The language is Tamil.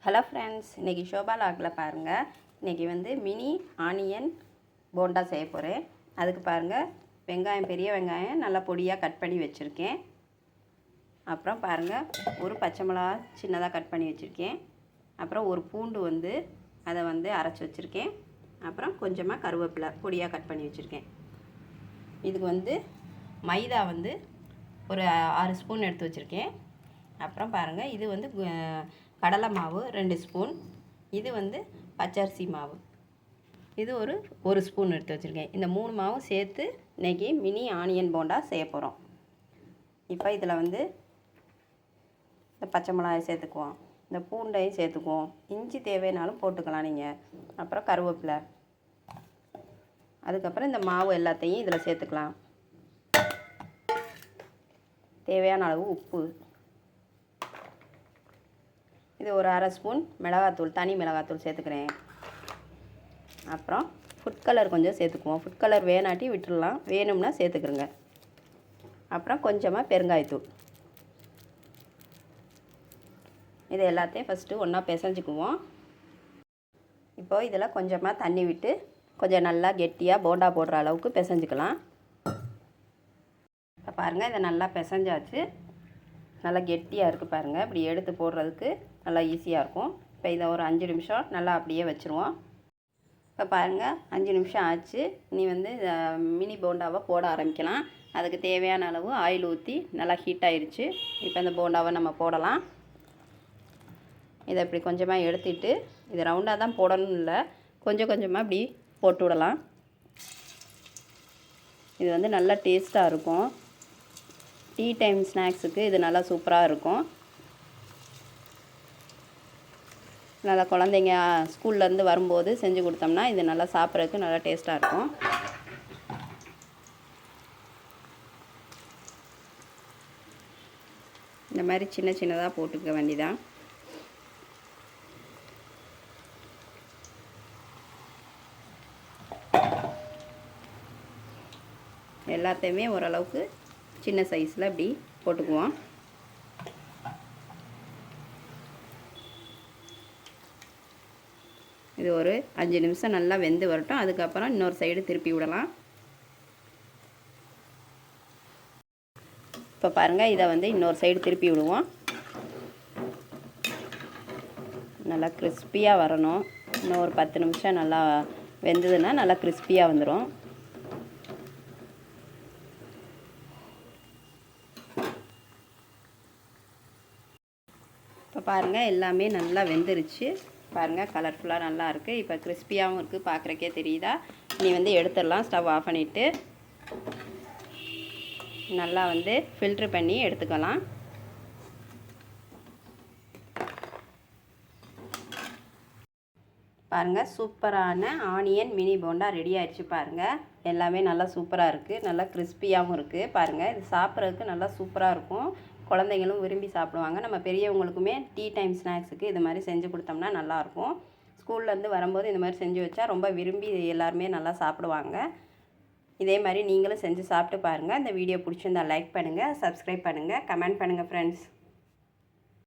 ஹலோ ஃப்ரெண்ட்ஸ், இன்றைக்கி ஷோபா லாகில் பாருங்கள். இன்றைக்கி வந்து மினி ஆனியன் போண்டா செய்ய போகிறேன். அதுக்கு பாருங்கள், வெங்காயம், பெரிய வெங்காயம் நல்லா பொடியாக கட் பண்ணி வச்சுருக்கேன். அப்புறம் பாருங்கள், ஒரு பச்சை மிளகா சின்னதாக கட் பண்ணி வச்சுருக்கேன். அப்புறம் ஒரு பூண்டு வந்து அதை வந்து அரைச்சி வச்சுருக்கேன். அப்புறம் கொஞ்சமாக கருவேப்பிலை பொடியாக கட் பண்ணி வச்சுருக்கேன். இதுக்கு வந்து மைதா வந்து ஒரு 6 ஸ்பூன் எடுத்து வச்சுருக்கேன். அப்புறம் பாருங்கள், இது வந்து கடலை மாவு 2 ஸ்பூன். இது வந்து பச்சரிசி மாவு, இது ஒரு ஸ்பூன் எடுத்து வச்சுருக்கேன். இந்த 3 மாவும் சேர்த்து இன்றைக்கி மினி ஆனியன் போண்டா செய்ய போகிறோம். இப்போ இதில் வந்து இந்த பச்சை மிளகாயை சேர்த்துக்குவோம், இந்த பூண்டையும் சேர்த்துக்குவோம், இஞ்சி தேவைனாலும் போட்டுக்கலாம் நீங்கள். அப்புறம் கருவேப்பிலை, அதுக்கப்புறம் இந்த மாவு எல்லாத்தையும் இதில் சேர்த்துக்கலாம். தேவையான அளவு உப்பு, இது ஒரு 1/2 ஸ்பூன் மிளகாத்தூள், தனி மிளகாத்தூள் சேர்த்துக்கிறேன். அப்புறம் ஃபுட் கலர் கொஞ்சம் சேர்த்துக்குவோம். ஃபுட் கலர் வேணாட்டி விட்டுடலாம், வேணும்னா சேர்த்துக்கிறோங்க. அப்புறம் கொஞ்சமாக பெருங்காயத்தூள். இது எல்லாத்தையும் ஃபஸ்ட்டு ஒன்றா பிசைஞ்சுக்குவோம். இப்போது இதில் கொஞ்சமாக தண்ணி விட்டு கொஞ்சம் நல்லா கெட்டியாக போண்டா போடுற அளவுக்கு பிசைஞ்சுக்கலாம். இப்போ பாருங்கள், இதை நல்லா பிசைஞ்சாச்சு. நல்லா கெட்டியாக இருக்குது பாருங்கள். இப்படி எடுத்து போடுறதுக்கு நல்லா ஈஸியாக இருக்கும். இப்போ இதை ஒரு 5 நிமிஷம் நல்லா அப்படியே வச்சுருவோம். இப்போ பாருங்கள், 5 நிமிஷம் ஆச்சு. இனி வந்து மினி போண்டாவை போட ஆரம்பிக்கலாம். அதுக்கு தேவையான அளவு ஆயில் ஊற்றி நல்லா ஹீட் ஆயிடுச்சு. இப்போ இந்த போண்டாவை நம்ம போடலாம். இதை இப்படி கொஞ்சமாக எடுத்துட்டு, இது ரவுண்டாக தான் போடணும் இல்லை, கொஞ்சம் கொஞ்சமாக இப்படி போட்டு விடலாம். இது வந்து நல்லா டேஸ்ட்டாக இருக்கும். டீ டைம் ஸ்நாக்ஸுக்கு இது நல்லா சூப்பராக இருக்கும். நல்லா குழந்தைங்க ஸ்கூல்லேருந்து வரும்போது செஞ்சு கொடுத்தோம்னா இது நல்லா சாப்பிட்றதுக்கு நல்லா டேஸ்ட்டாக இருக்கும். இந்த மாதிரி சின்ன சின்னதாக போட்டுக்க வேண்டியதான். எல்லாத்தையுமே ஓரளவுக்கு சின்ன சைஸில் இப்படி போட்டுக்குவோம். இது ஒரு 5 நிமிஷம் நல்லா வெந்து வரட்டும். அதுக்கப்புறம் இன்னொரு சைடு திருப்பி விடலாம். இப்போ பாருங்கள், இதை வந்து இன்னொரு சைடு திருப்பி விடுவோம். நல்லா கிறிஸ்பியாக வரணும். இன்னும் ஒரு 10 நிமிஷம் நல்லா வெந்ததுன்னா நல்லா கிறிஸ்பியாக வந்துடும். இப்போ பாருங்கள், எல்லாமே நல்லா வெந்துருச்சு. பாருங்கள், கலர்ஃபுல்லாக நல்லா இருக்குது. இப்போ கிறிஸ்பியாகவும் இருக்குது, பார்க்குறக்கே தெரியுதா. இனி வந்து எடுத்துடலாம். ஸ்டவ் ஆஃப் பண்ணிவிட்டு நல்லா வந்து ஃபில்ட்ரு பண்ணி எடுத்துக்கலாம். பாருங்கள், சூப்பரான ஆனியன் மினி போண்டா ரெடி ஆயிடுச்சு. பாருங்கள், எல்லாமே நல்லா சூப்பராக இருக்குது, நல்லா கிறிஸ்பியாகவும் இருக்குது. பாருங்கள், இது சாப்பிட்றதுக்கு நல்லா சூப்பராக இருக்கும். குழந்தைங்களும் விரும்பி சாப்பிடுவாங்க. நம்ம பெரியவங்களுக்குமே டீ டைம் ஸ்நாக்ஸுக்கு இது மாதிரி செஞ்சு கொடுத்தோம்னா நல்லாயிருக்கும். ஸ்கூல்லேருந்து வரும்போது இந்த மாதிரி செஞ்சு வச்சா ரொம்ப விரும்பி எல்லாருமே நல்லா சாப்பிடுவாங்க. இதே மாதிரி நீங்களும் செஞ்சு சாப்பிட்டு பாருங்கள். இந்த வீடியோ பிடிச்சிருந்தா லைக் பண்ணுங்கள், சப்ஸ்கிரைப் பண்ணுங்கள், கமெண்ட் பண்ணுங்கள் ஃப்ரெண்ட்ஸ்.